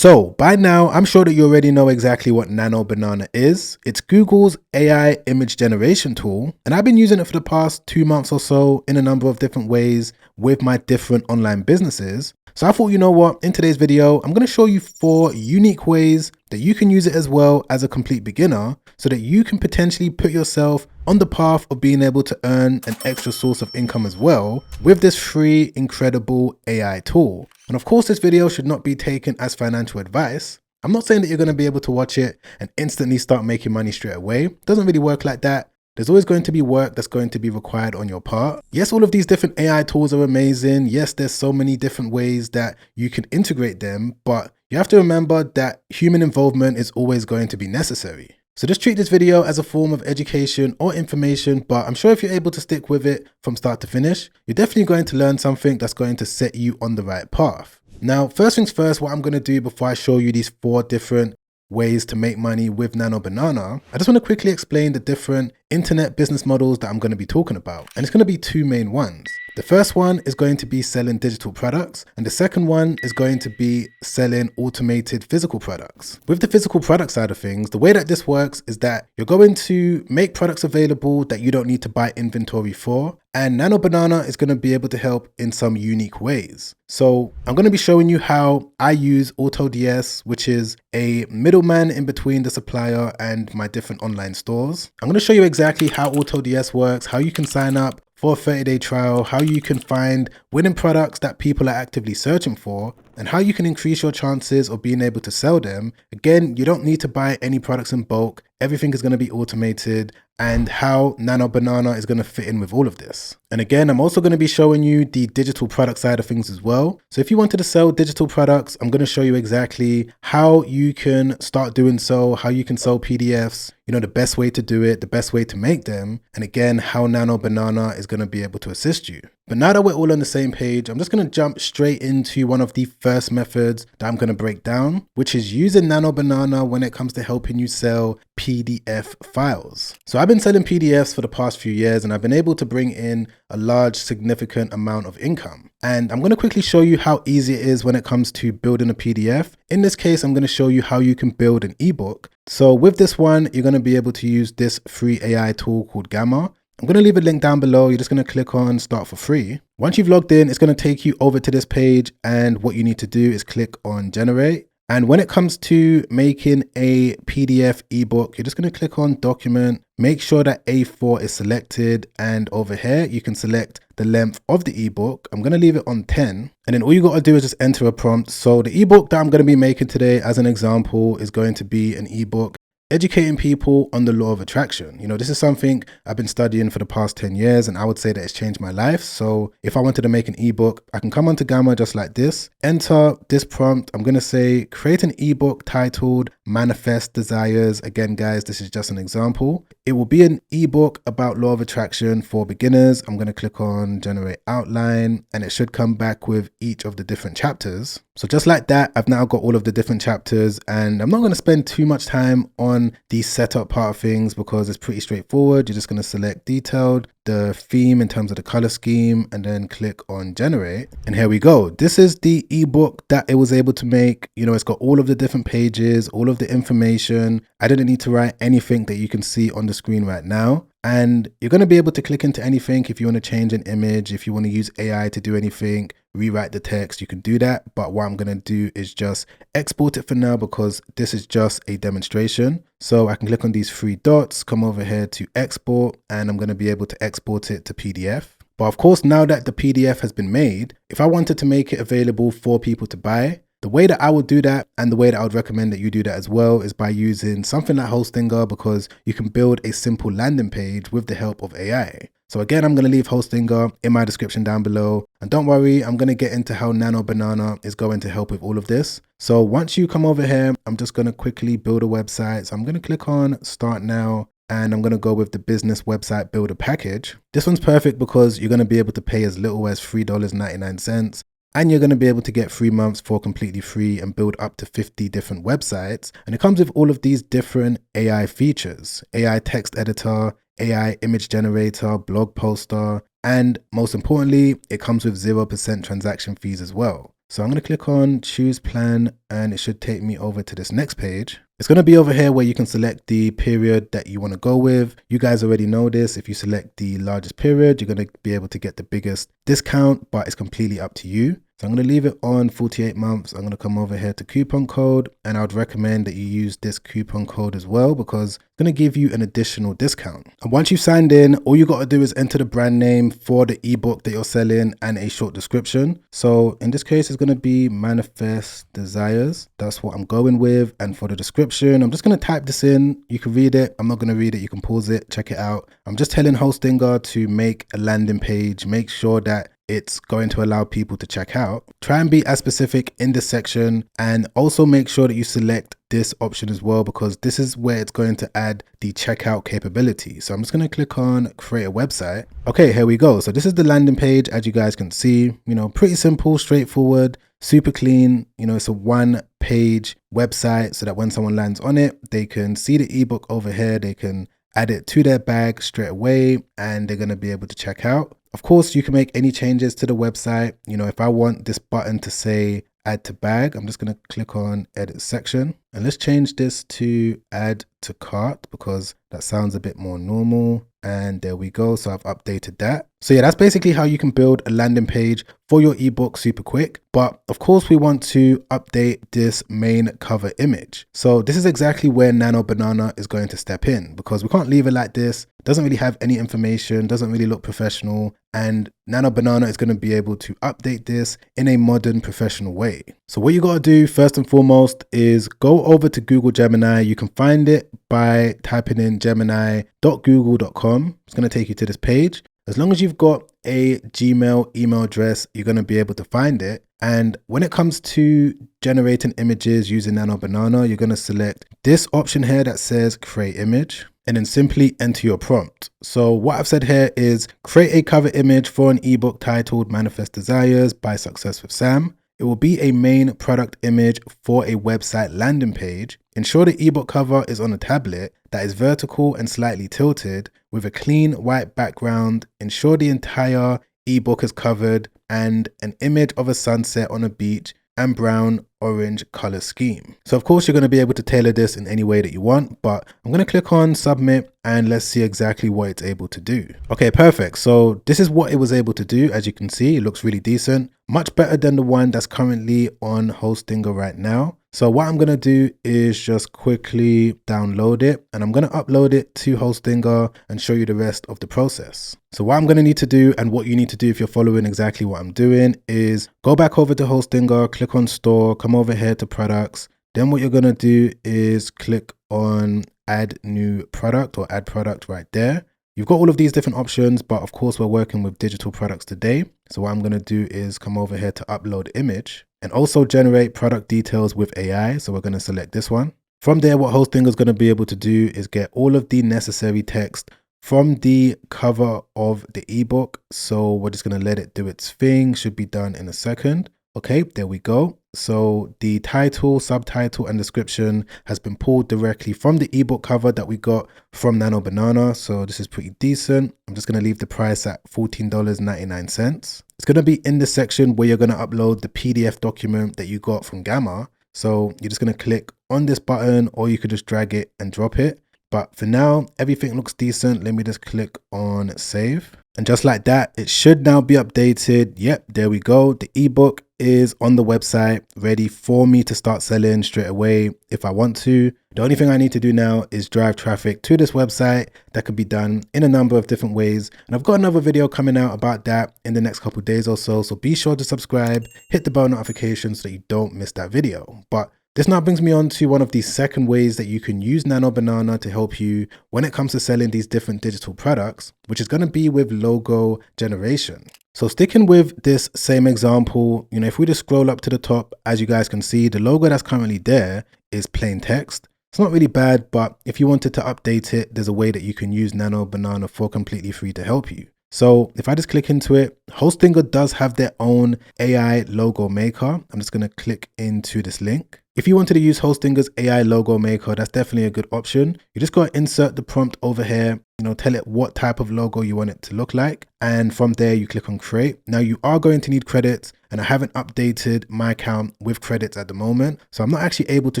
So by now, I'm sure that you already know exactly what Nano Banana is. It's Google's AI image generation tool, and I've been using it for the past 2 months or so in a number of different ways with my different online businesses. So I thought, you know what, in today's video, I'm going to show you 4 unique ways that you can use it as well as a complete beginner so that you can potentially put yourself on the path of being able to earn an extra source of income as well with this free, incredible AI tool. And of course, this video should not be taken as financial advice. I'm not saying that you're going to be able to watch it and instantly start making money straight away. It doesn't really work like that. There's always going to be work that's going to be required on your part. Yes, all of these different AI tools are amazing. Yes, there's so many different ways that you can integrate them, but you have to remember that human involvement is always going to be necessary. So just treat this video as a form of education or information, but I'm sure if you're able to stick with it from start to finish, you're definitely going to learn something that's going to set you on the right path. Now, first things first, what I'm going to do before I show you these 4 different ways to make money with Nano Banana, I just want to quickly explain the different internet business models that I'm going to be talking about. And it's going to be 2 main ones. The first one is going to be selling digital products, and the second one is going to be selling automated physical products. With the physical product side of things, the way that this works is that you're going to make products available that you don't need to buy inventory for, and Nano Banana is going to be able to help in some unique ways. So I'm going to be showing you how I use AutoDS, which is a middleman in between the supplier and my different online stores. I'm going to show you exactly how AutoDS works, how you can sign up for a 30-day trial, how you can find winning products that people are actively searching for, and how you can increase your chances of being able to sell them. Again, you don't need to buy any products in bulk. Everything is going to be automated, and how Nano Banana is going to fit in with all of this. And again, I'm also going to be showing you the digital product side of things as well. So if you wanted to sell digital products, I'm going to show you exactly how you can start doing so, how you can sell PDFs, the best way to do it, the best way to make them, and again, how Nano Banana is going to be able to assist you. But now that we're all on the same page, I'm just going to jump straight into one of the first methods that I'm going to break down, which is using Nano Banana when it comes to helping you sell PDF files. So I've been selling PDFs for the past few years, and I've been able to bring in a large, significant amount of income. And I'm going to quickly show you how easy it is when it comes to building a PDF. In this case, I'm going to show you how you can build an ebook. So with this one, you're going to be able to use this free AI tool called Gamma. I'm going to leave a link down below. You're just going to click on start for free. Once you've logged in, it's going to take you over to this page, and what you need to do is click on generate. And when it comes to making a PDF ebook, you're just going to click on document, make sure that A4 is selected, and over here you can select the length of the ebook. I'm going to leave it on 10, and then all you got to do is just enter a prompt. So the ebook that I'm going to be making today as an example is going to be an ebook educating people on the law of attraction. This is something I've been studying for the past 10 years, and I would say that it's changed my life. So if I wanted to make an ebook, I can come onto Gamma just like this, enter this prompt. I'm going to say, create an ebook titled Manifest Desires. Again, guys, this is just an example. It will be an ebook about law of attraction for beginners. I'm going to click on generate outline, and it should come back with each of the different chapters. So just like that, I've now got all of the different chapters, and I'm not going to spend too much time on the setup part of things because it's pretty straightforward. You're just going to select detailed, the theme in terms of the color scheme, and then click on generate. And here we go. This is the ebook that it was able to make. It's got all of the different pages, all of the information. I didn't need to write anything that you can see on the screen right now. And you're going to be able to click into anything. If you want to change an image, if you want to use AI to do anything, rewrite the text, you can do that. But what I'm going to do is just export it for now because this is just a demonstration. So I can click on these 3 dots, come over here to export, and I'm going to be able to export it to PDF. But of course, now that the PDF has been made, if I wanted to make it available for people to buy, the way that I would do that, and the way that I would recommend that you do that as well, is by using something like Hostinger, because you can build a simple landing page with the help of AI. So again, I'm going to leave Hostinger in my description down below. And don't worry, I'm going to get into how Nano Banana is going to help with all of this. So once you come over here, I'm just going to quickly build a website. So I'm going to click on start now, and I'm going to go with the business website builder package. This one's perfect because you're going to be able to pay as little as $3.99. And you're going to be able to get 3 months for completely free and build up to 50 different websites. And it comes with all of these different AI features: AI text editor, AI image generator, blog poster, and most importantly, it comes with 0% transaction fees as well. So I'm going to click on choose plan and it should take me over to this next page. It's going to be over here where you can select the period that you want to go with. You guys already know this. If you select the largest period, you're going to be able to get the biggest discount, but it's completely up to you. So I'm going to leave it on 48 months. I'm going to come over here to coupon code, and I would recommend that you use this coupon code as well because it's going to give you an additional discount. And once you've signed in, all you got to do is enter the brand name for the ebook that you're selling and a short description. So in this case, it's going to be Manifest Desires. That's what I'm going with. And for the description, I'm just going to type this in. You can read it. I'm not going to read it. You can pause it, check it out. I'm just telling Hostinger to make a landing page. Make sure that it's going to allow people to check out. Try and be as specific in this section, and also make sure that you select this option as well because this is where it's going to add the checkout capability. So I'm just going to click on create a website. Okay, here we go. So this is the landing page. As you guys can see, pretty simple, straightforward, super clean. It's a one-page website so that when someone lands on it, they can see the ebook over here. They can add it to their bag straight away and they're going to be able to check out. Of course, you can make any changes to the website. If I want this button to say add to bag, I'm just going to click on edit section and let's change this to add to cart because that sounds a bit more normal. And there we go. So I've updated that. So yeah, that's basically how you can build a landing page for your ebook super quick. But of course, we want to update this main cover image. So this is exactly where Nano Banana is going to step in because we can't leave it like this. It doesn't really have any information, doesn't really look professional. And Nano Banana is going to be able to update this in a modern, professional way. So what you got to do first and foremost is go over to Google Gemini. You can find it by typing in gemini.google.com. It's going to take you to this page. As long as you've got a Gmail email address, you're going to be able to find it. And when it comes to generating images using Nano Banana, you're going to select this option here that says create image and then simply enter your prompt. So what I've said here is create a cover image for an ebook titled Manifest Desires by Success with Sam. It will be a main product image for a website landing page. Ensure the ebook cover is on a tablet that is vertical and slightly tilted with a clean white background. Ensure the entire ebook is covered and an image of a sunset on a beach and brown orange color scheme. So of course you're going to be able to tailor this in any way that you want, but I'm going to click on submit and let's see exactly what it's able to do. Okay, perfect. So this is what it was able to do. As you can see, it looks really decent, much better than the one that's currently on Hostinger right now. So what I'm going to do is just quickly download it and I'm going to upload it to Hostinger and show you the rest of the process. So what I'm going to need to do and what you need to do if you're following exactly what I'm doing is go back over to Hostinger, click on store, come over here to products. Then what you're going to do is click on add new product or add product right there. You've got all of these different options, but of course we're working with digital products today. So what I'm going to do is come over here to upload image and also generate product details with AI. So we're going to select this one. From there, what Hostinger is going to be able to do is get all of the necessary text from the cover of the ebook. So we're just going to let it do its thing. Should be done in a second. Okay, there we go. So the title, subtitle, and description has been pulled directly from the ebook cover that we got from Nano Banana. So this is pretty decent. I'm just going to leave the price at $14.99. It's going to be in the section where you're going to upload the PDF document that you got from Gamma. So you're just going to click on this button or you could just drag it and drop it. But for now, everything looks decent. Let me just click on save. And just like that, it should now be updated. Yep, there we go. The ebook is on the website, ready for me to start selling straight away if I want to. The only thing I need to do now is drive traffic to this website. That could be done in a number of different ways. And I've got another video coming out about that in the next couple of days or so. So be sure to subscribe, hit the bell notification so that you don't miss that video. But this now brings me on to one of the second ways that you can use Nano Banana to help you when it comes to selling these different digital products, which is going to be with logo generation. So sticking with this same example, if we just scroll up to the top, as you guys can see, the logo that's currently there is plain text. It's not really bad, but if you wanted to update it, there's a way that you can use Nano Banana for completely free to help you. So if I just click into it, Hostinger does have their own AI logo maker. I'm just going to click into this link. If you wanted to use Hostinger's AI logo maker, that's definitely a good option. You just got to insert the prompt over here tell it what type of logo you want it to look like. And from there, you click on create. Now you are going to need credits, and I haven't updated my account with credits at the moment. So I'm not actually able to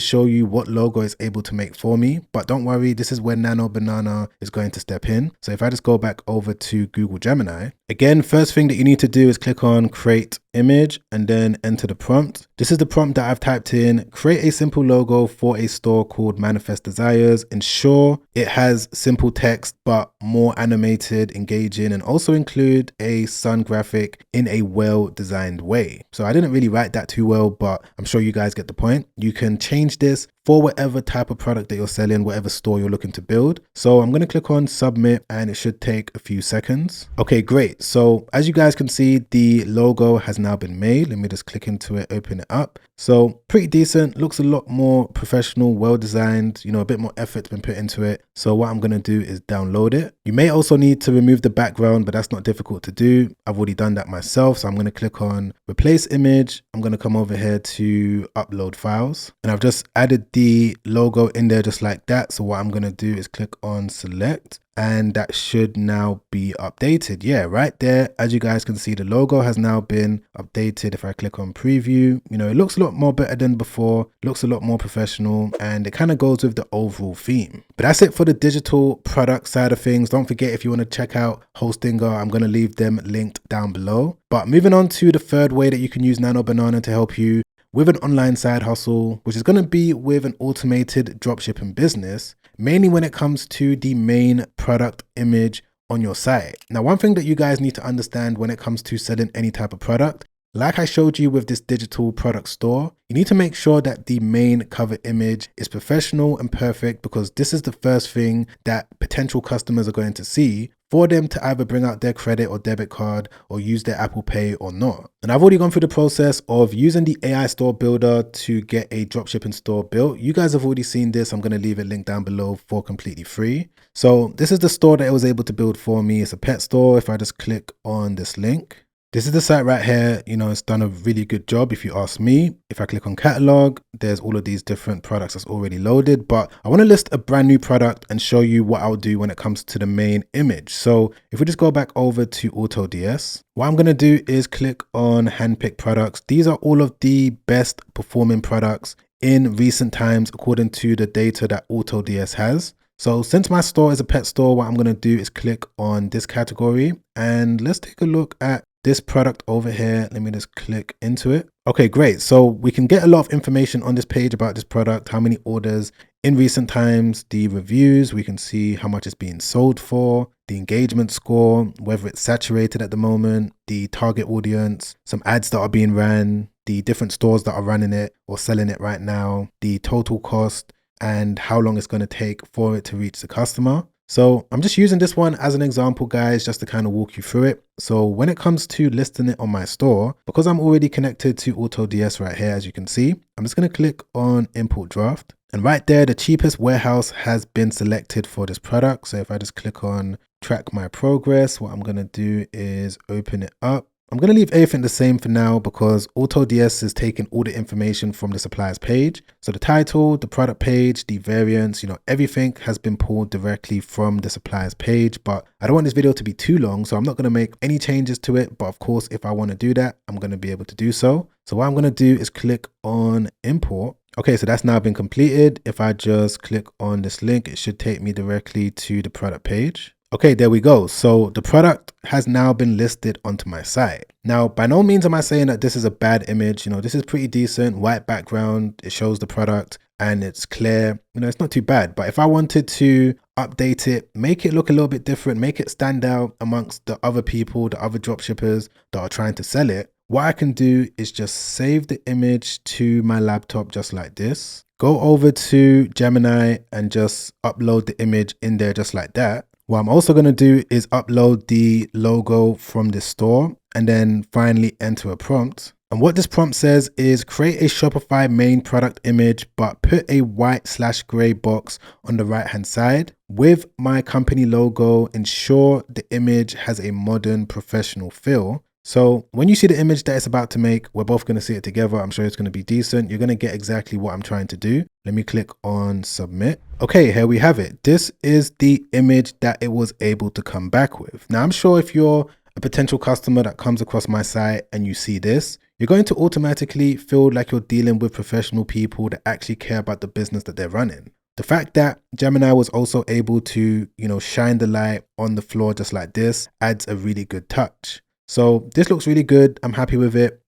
show you what logo it's able to make for me, but don't worry, this is where Nano Banana is going to step in. So if I just go back over to Google Gemini, again, first thing that you need to do is click on create image and then enter the prompt. This is the prompt that I've typed in: create a simple logo for a store called Manifest Desires. Ensure it has simple text, but more animated, engaging, and also include a sun graphic in a well-designed way. So I didn't really write that too well, but I'm sure you guys get the point. You can change this for whatever type of product that you're selling, whatever store you're looking to build. So I'm going to click on submit, and it should take a few seconds. Okay, great. So as you guys can see, the logo has now been made. Let me just click into it, open it up. So pretty decent, looks a lot more professional, well designed, a bit more effort's been put into it. So what I'm going to do is download it. You may also need to remove the background, but that's not difficult to do. I've already done that myself. So I'm going to click on replace image. I'm going to come over here to upload files, and I've just added the logo in there just like that. So what I'm going to do is click on select, and that should now be updated. Yeah, right there. As you guys can see, the logo has now been updated. If I click on preview, it looks a lot more better than before, looks a lot more professional, and it kind of goes with the overall theme. But that's it for the digital product side of things. Don't forget, if you want to check out Hostinger, I'm going to leave them linked down below. But moving on to the third way that you can use Nano Banana to help you with an online side hustle, which is going to be with an automated dropshipping business, mainly when it comes to the main product image on your site. Now, one thing that you guys need to understand when it comes to selling any type of product, like I showed you with this digital product store, you need to make sure that the main cover image is professional and perfect, because this is the first thing that potential customers are going to see for them to either bring out their credit or debit card or use their Apple Pay or not. And I've already gone through the process of using the AI store builder to get a dropshipping store built. You guys have already seen this. I'm going to leave it linked down below for completely free. So this is the store that it was able to build for me. It's a pet store. If I just click on this link, this is the site right here. It's done a really good job if you ask me. If I click on catalog, there's all of these different products that's already loaded, but I want to list a brand new product and show you what I'll do when it comes to the main image. So if we just go back over to AutoDS, what I'm going to do is click on handpick products. These are all of the best performing products in recent times, according to the data that AutoDS has. So since my store is a pet store, what I'm going to do is click on this category, and let's take a look at this product over here. Let me just click into it. Okay, great. So we can get a lot of information on this page about this product, how many orders in recent times, the reviews, we can see how much it's being sold for, the engagement score, whether it's saturated at the moment, the target audience, some ads that are being ran, the different stores that are running it or selling it right now, the total cost, and how long it's going to take for it to reach the customer. So I'm just using this one as an example, guys, just to kind of walk you through it. So when it comes to listing it on my store, because I'm already connected to AutoDS right here, as you can see, I'm just going to click on import draft. And right there, the cheapest warehouse has been selected for this product. So if I just click on track my progress, what I'm going to do is open it up. I'm going to leave everything the same for now because AutoDS is taking all the information from the supplier's page. So the title, the product page, the variants, everything has been pulled directly from the supplier's page. But I don't want this video to be too long, so I'm not going to make any changes to it. But of course, if I want to do that, I'm going to be able to do so. So what I'm going to do is click on import. Okay, so that's now been completed. If I just click on this link, it should take me directly to the product page. Okay, there we go. So the product has now been listed onto my site. Now, by no means am I saying that this is a bad image. This is pretty decent, white background. It shows the product and it's clear. It's not too bad. But if I wanted to update it, make it look a little bit different, make it stand out amongst the other people, the other dropshippers that are trying to sell it, what I can do is just save the image to my laptop just like this. Go over to Gemini and just upload the image in there just like that. What I'm also going to do is upload the logo from this store and then finally enter a prompt. And what this prompt says is create a Shopify main product image, but put a white/gray box on the right hand side with my company logo. Ensure the image has a modern professional feel. So when you see the image that it's about to make, we're both going to see it together. I'm sure it's going to be decent. You're going to get exactly what I'm trying to do. Let me click on submit. Okay, here we have it. This is the image that it was able to come back with. Now, I'm sure if you're a potential customer that comes across my site and you see this, you're going to automatically feel like you're dealing with professional people that actually care about the business that they're running. The fact that Gemini was also able to, shine the light on the floor just like this adds a really good touch. So this looks really good. I'm happy with it.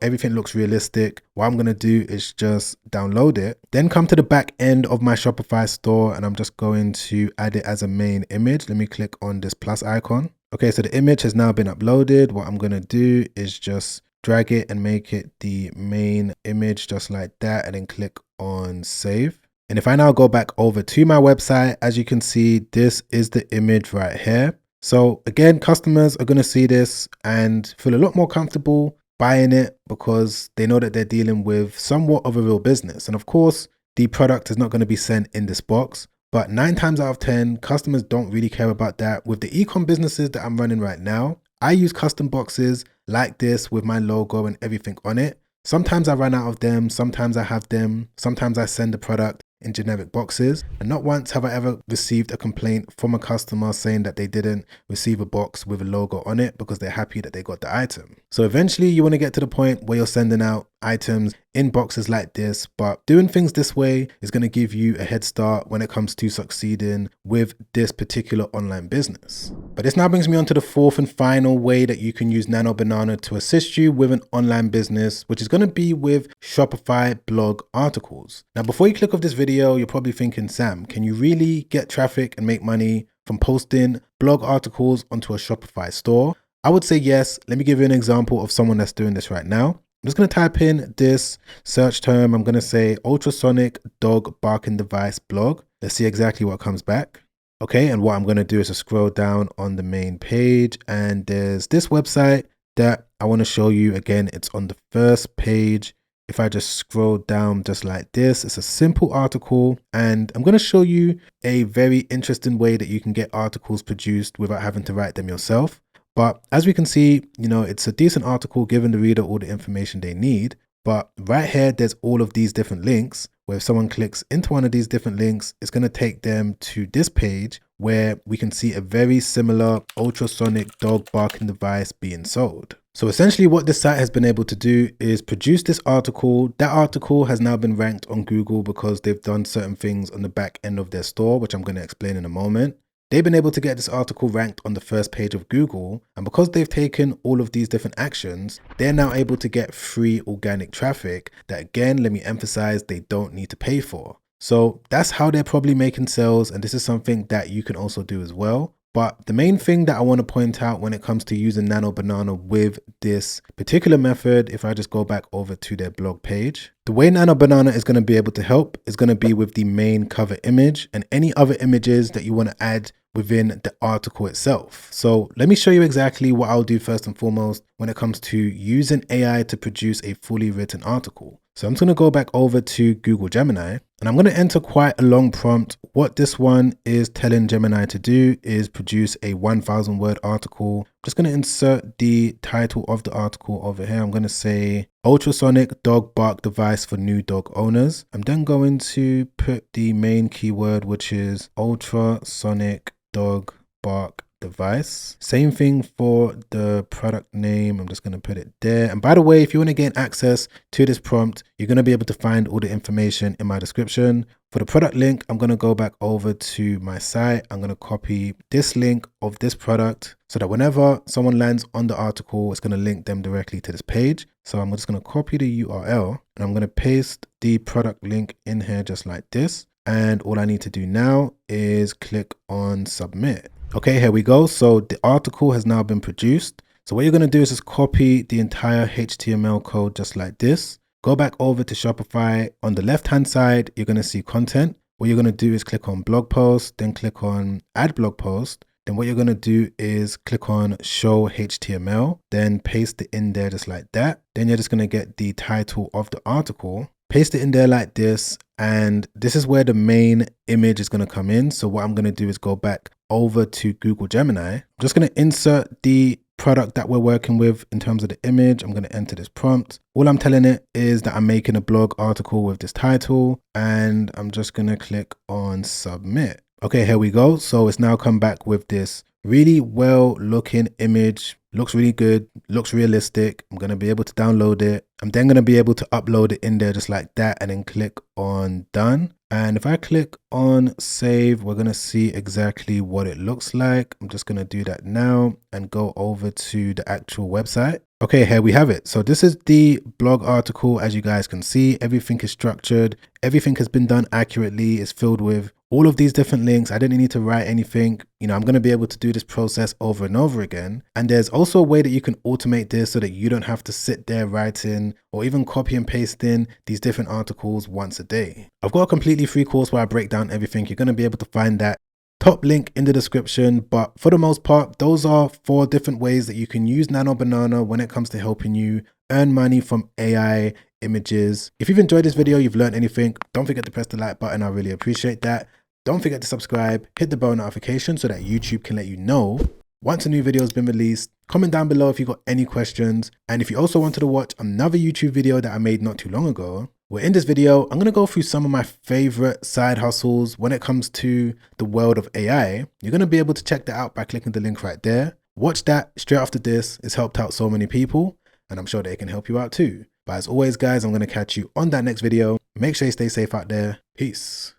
Everything looks realistic. What I'm going to do is just download it, then come to the back end of my Shopify store, and I'm just going to add it as a main image. Let me click on this plus icon. Okay, so the image has now been uploaded. What I'm going to do is just drag it and make it the main image just like that, and then click on save. And if I now go back over to my website, as you can see, this is the image right here. So again, customers are going to see this and feel a lot more comfortable buying it because they know that they're dealing with somewhat of a real business. And of course, the product is not going to be sent in this box, but 9 times out of 10, customers don't really care about that. With the e-com businesses that I'm running right now, I use custom boxes like this with my logo and everything on it. Sometimes I run out of them, sometimes I have them, sometimes I send the product in generic boxes, and not once have I ever received a complaint from a customer saying that they didn't receive a box with a logo on it because they're happy that they got the item. So eventually you want to get to the point where you're sending out items in boxes like this, but doing things this way is going to give you a head start when it comes to succeeding with this particular online business. But this now brings me on to the fourth and final way that you can use Nano Banana to assist you with an online business, which is going to be with Shopify blog articles. Now, before you click off this video, you're probably thinking, Sam, can you really get traffic and make money from posting blog articles onto a Shopify store? I would say yes. Let me give you an example of someone that's doing this right now. I'm just going to type in this search term. I'm going to say ultrasonic dog barking device blog. Let's see exactly what comes back. Okay, and what I'm going to do is to scroll down on the main page, and there's this website that I want to show you. Again, it's on the first page. If I just scroll down just like this, it's a simple article, and I'm going to show you a very interesting way that you can get articles produced without having to write them yourself. But as we can see, it's a decent article giving the reader all the information they need. But right here, there's all of these different links where if someone clicks into one of these different links, it's going to take them to this page where we can see a very similar ultrasonic dog barking device being sold. So essentially what this site has been able to do is produce this article. That article has now been ranked on Google because they've done certain things on the back end of their store, which I'm going to explain in a moment. They've been able to get this article ranked on the first page of Google, and because they've taken all of these different actions, they're now able to get free organic traffic that, again, let me emphasize, they don't need to pay for. So that's how they're probably making sales, and this is something that you can also do as well. But the main thing that I want to point out when it comes to using Nano Banana with this particular method, if I just go back over to their blog page, the way Nano Banana is going to be able to help is going to be with the main cover image and any other images that you want to add within the article itself. So let me show you exactly what I'll do first and foremost when it comes to using AI to produce a fully written article. So I'm just going to go back over to Google Gemini, and I'm going to enter quite a long prompt. What this one is telling Gemini to do is produce a 1,000 word article. I'm just going to insert the title of the article over here. I'm going to say ultrasonic dog bark device for new dog owners. I'm then going to put the main keyword, which is ultrasonic dog bark device. Same thing for the product name. I'm just going to put it there. And by the way, if you want to gain access to this prompt, you're going to be able to find all the information in my description. For the product link, I'm going to go back over to my site. I'm going to copy this link of this product so that whenever someone lands on the article, it's going to link them directly to this page. So I'm just going to copy the URL and I'm going to paste the product link in here just like this. And all I need to do now is click on submit. Okay, here we go. So the article has now been produced. So what you're going to do is just copy the entire HTML code just like this. Go back over to Shopify. On the left-hand side, you're going to see content. What you're going to do is click on blog post, then click on add blog post. Then what you're going to do is click on show HTML, then paste it in there just like that. Then you're just going to get the title of the article, paste it in there like this. And this is where the main image is going to come in. So what I'm going to do is go back over to Google Gemini. I'm just going to insert the product that we're working with in terms of the image. I'm going to enter this prompt. All I'm telling it is that I'm making a blog article with this title, and I'm just going to click on submit. Okay, here we go. So it's now come back with this really well looking image. Looks really good, looks realistic. I'm going to be able to download it. I'm then going to be able to upload it in there just like that, and then click on done. And if I click on save, we're going to see exactly what it looks like. I'm just going to do that now and go over to the actual website. Okay, here we have it. So this is the blog article. As you guys can see, everything is structured. Everything has been done accurately. It's filled with all of these different links. I didn't need to write anything. I'm going to be able to do this process over and over again. And there's also a way that you can automate this so that you don't have to sit there writing or even copy and pasting these different articles once a day. I've got a completely free course where I break down everything. You're going to be able to find that top link in the description. But for the most part, those are 4 different ways that you can use Nano Banana when it comes to helping you earn money from AI images. If you've enjoyed this video, you've learned anything, don't forget to press the like button. I really appreciate that. Don't forget to subscribe, hit the bell notification so that YouTube can let you know once a new video has been released. Comment down below if you've got any questions. And if you also wanted to watch another YouTube video that I made not too long ago, well, in this video, I'm going to go through some of my favorite side hustles when it comes to the world of AI. You're going to be able to check that out by clicking the link right there. Watch that straight after this. It's helped out so many people, and I'm sure that it can help you out too. But as always, guys, I'm going to catch you on that next video. Make sure you stay safe out there. Peace.